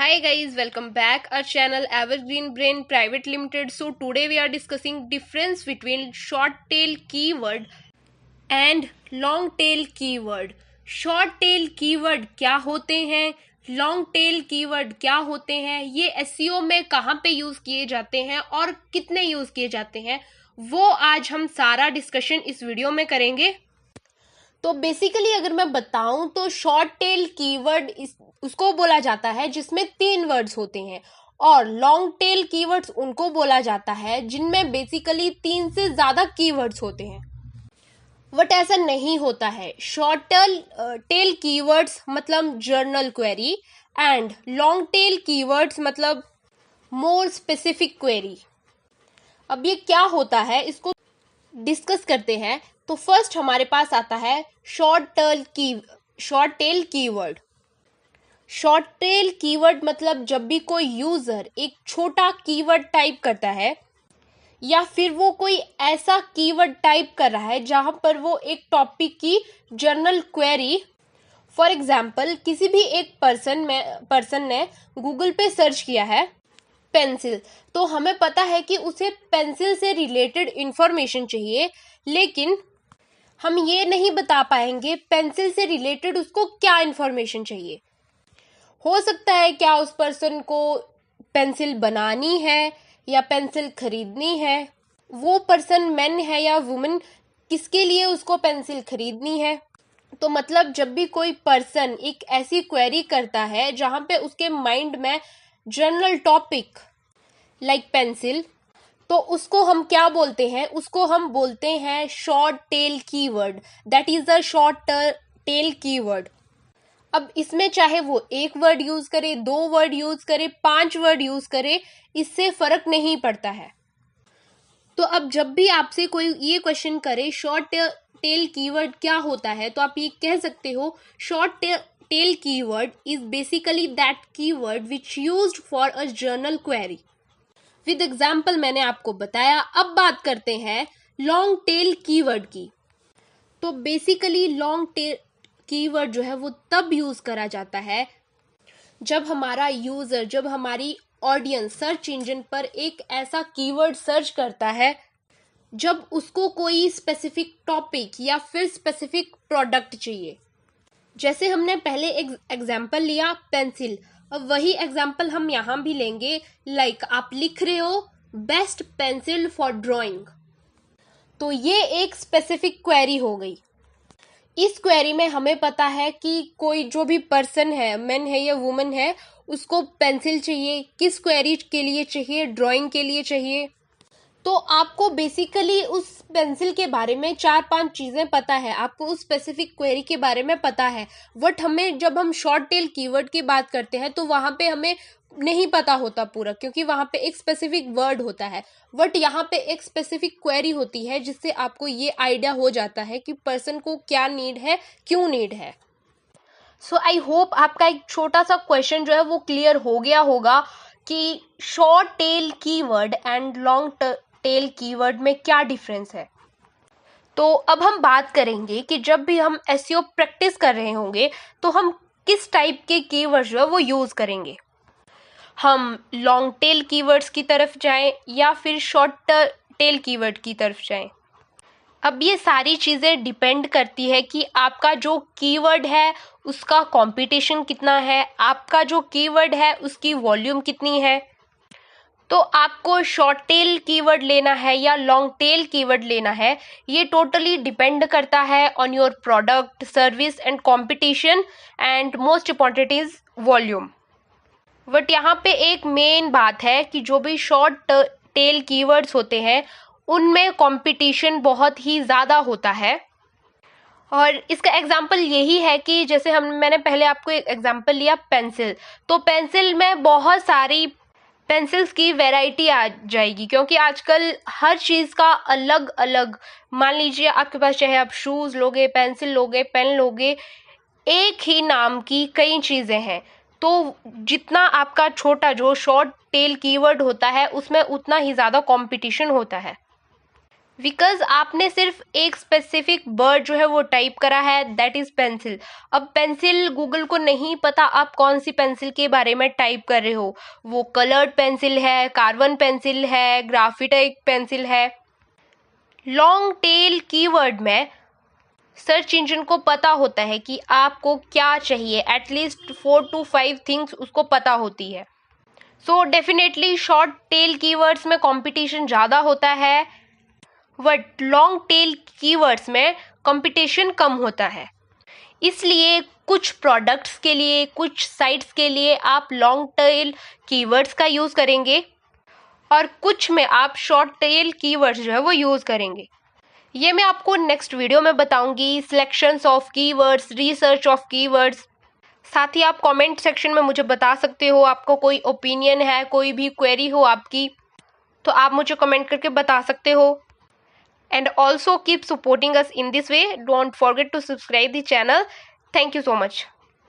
Hi guys, welcome back our channel Evergreen Brain Private Limited. So today we are discussing difference between short tail keyword and long tail keyword. Short tail keyword क्या होते हैं, long tail keyword क्या होते हैं, ये SEO में कहाँ पे यूज किए जाते हैं और कितने यूज किए जाते हैं, वो आज हम सारा डिस्कशन इस वीडियो में करेंगे। तो बेसिकली अगर मैं बताऊं तो शॉर्ट टेल कीवर्ड उसको बोला जाता है जिसमें 3 वर्ड्स होते हैं और लॉन्ग टेल कीवर्ड्स उनको बोला जाता है जिनमें बेसिकली 3 से ज्यादा कीवर्ड्स होते हैं। बट ऐसा नहीं होता है। शॉर्ट टेल कीवर्ड्स मतलब journal query and long tail keywords मतलब मोर स्पेसिफिक क्वेरी। अब ये क्या होता है इसको डिस्कस करते हैं। तो फर्स्ट हमारे पास आता है short tail keyword. Short tail keyword मतलब जब भी कोई यूजर एक छोटा कीवर्ड टाइप करता है या फिर वो कोई ऐसा कीवर्ड टाइप कर रहा है जहां पर वो एक टॉपिक की जनरल क्वेरी, फॉर एग्जाम्पल किसी भी एक पर्सन ने गूगल पे सर्च किया है पेंसिल, तो हमें पता है कि उसे पेंसिल से रिलेटेड इंफॉर्मेशन चाहिए, लेकिन हम ये नहीं बता पाएंगे पेंसिल से रिलेटेड उसको क्या इंफॉर्मेशन चाहिए। हो सकता है क्या उस पर्सन को पेंसिल बनानी है या पेंसिल खरीदनी है, वो पर्सन मैन है या वुमेन, किसके लिए उसको पेंसिल खरीदनी है। तो मतलब जब भी कोई पर्सन एक ऐसी क्वेरी करता है जहां पे उसके माइंड में जनरल टॉपिक लाइक पेंसिल, तो उसको हम क्या बोलते हैं, उसको हम बोलते हैं short tail keyword. That is a short tail keyword. अब इसमें चाहे वो 1 वर्ड यूज करे, 2 वर्ड यूज करे, 5 वर्ड यूज करे, इससे फर्क नहीं पड़ता है। तो अब जब भी आपसे कोई ये क्वेश्चन करे शॉर्ट टेल कीवर्ड क्या होता है, तो आप ये कह सकते हो short tail keyword is basically that keyword which used for a journal query. With example मैंने आपको बताया। अब बात करते हैं लॉन्ग टेल कीवर्ड की। तो बेसिकली लॉन्ग टेल कीवर्ड जो है वो तब यूज करा जाता है जब हमारा यूजर, जब हमारी ऑडियंस सर्च इंजन पर एक ऐसा कीवर्ड सर्च करता है जब उसको कोई स्पेसिफिक टॉपिक या फिर स्पेसिफिक प्रोडक्ट चाहिए। जैसे हमने पहले एग्जाम्पल लिया पेंसिल, अब वही एग्जाम्पल हम यहाँ भी लेंगे। लाइक आप लिख रहे हो बेस्ट पेंसिल फॉर ड्राइंग, तो ये एक स्पेसिफिक क्वेरी हो गई। इस क्वेरी में हमें पता है कि कोई जो भी पर्सन है, मैन है या वुमन है, उसको पेंसिल चाहिए, किस क्वेरी के लिए चाहिए, ड्राइंग के लिए चाहिए। तो आपको बेसिकली उस पेंसिल के बारे में 4-5 चीजें पता है, आपको उस स्पेसिफिक क्वेरी के बारे में पता है। बट हमें जब हम शॉर्ट टेल कीवर्ड की बात करते हैं तो वहां पे हमें नहीं पता होता पूरा, क्योंकि वहां पे एक स्पेसिफिक वर्ड होता है। बट यहाँ पे एक स्पेसिफिक क्वेरी होती है जिससे आपको ये आइडिया हो जाता है कि पर्सन को क्या नीड है, क्यों नीड है। सो आई होप आपका एक छोटा सा क्वेश्चन जो है वो क्लियर हो गया होगा कि short tail keyword and long tail keyword में क्या डिफरेंस है। तो अब हम बात करेंगे कि जब भी हम एसईओ प्रैक्टिस कर रहे होंगे तो हम किस टाइप के कीवर्ड्स जो है वो यूज करेंगे। हम लॉन्ग टेल कीवर्ड्स की तरफ जाएं या फिर शॉर्ट टेल कीवर्ड की तरफ जाएं। अब ये सारी चीज़ें डिपेंड करती है कि आपका जो कीवर्ड है उसका कंपटीशन कितना है, आपका जो कीवर्ड है उसकी वॉल्यूम कितनी है। तो आपको शॉर्ट टेल कीवर्ड लेना है या लॉन्ग टेल कीवर्ड लेना है, ये टोटली डिपेंड करता है on your product, service and competition, and most important is volume. But यहाँ पे एक मेन बात है कि जो भी शॉर्ट टेल कीवर्ड्स होते हैं उनमें कंपटीशन बहुत ही ज़्यादा होता है। और इसका एग्जाम्पल यही है कि जैसे मैंने पहले आपको एक एग्जाम्पल लिया पेंसिल, तो पेंसिल में बहुत सारी पेंसिल्स की वैरायटी आ जाएगी, क्योंकि आजकल हर चीज़ का अलग अलग, मान लीजिए आपके पास चाहे आप शूज़ लोगे, पेंसिल लोगे, पेन लोगे, एक ही नाम की कई चीज़ें हैं। तो जितना आपका छोटा जो शॉर्ट टेल कीवर्ड होता है उसमें उतना ही ज़्यादा कंपटीशन होता है। बिकॉज आपने सिर्फ एक स्पेसिफिक वर्ड जो है वो टाइप करा है, दैट इज पेंसिल। अब पेंसिल गूगल को नहीं पता आप कौन सी पेंसिल के बारे में टाइप कर रहे हो, वो कलर्ड पेंसिल है, कार्बन पेंसिल है, ग्राफिटाइट पेंसिल है। लॉन्ग टेल कीवर्ड में सर्च इंजन को पता होता है कि आपको क्या चाहिए, एटलीस्ट 4 to 5 थिंग्स उसको पता होती है। So definitely short tail keywords में कंपटीशन ज़्यादा होता है, बट लॉन्ग टेल कीवर्ड्स में कंपटीशन कम होता है। इसलिए कुछ प्रोडक्ट्स के लिए, कुछ साइट्स के लिए आप लॉन्ग टेल कीवर्ड्स का यूज़ करेंगे और कुछ में आप शॉर्ट टेल कीवर्ड्स जो है वो यूज़ करेंगे। ये मैं आपको नेक्स्ट वीडियो में बताऊंगी, selections of keywords, research of keywords. साथ ही आप कमेंट सेक्शन में मुझे बता सकते हो, आपको कोई ओपिनियन है, कोई भी क्वेरी हो आपकी, तो आप मुझे कमेंट करके बता सकते हो। And also keep supporting us in this way. Don't forget to subscribe the channel. Thank you so much.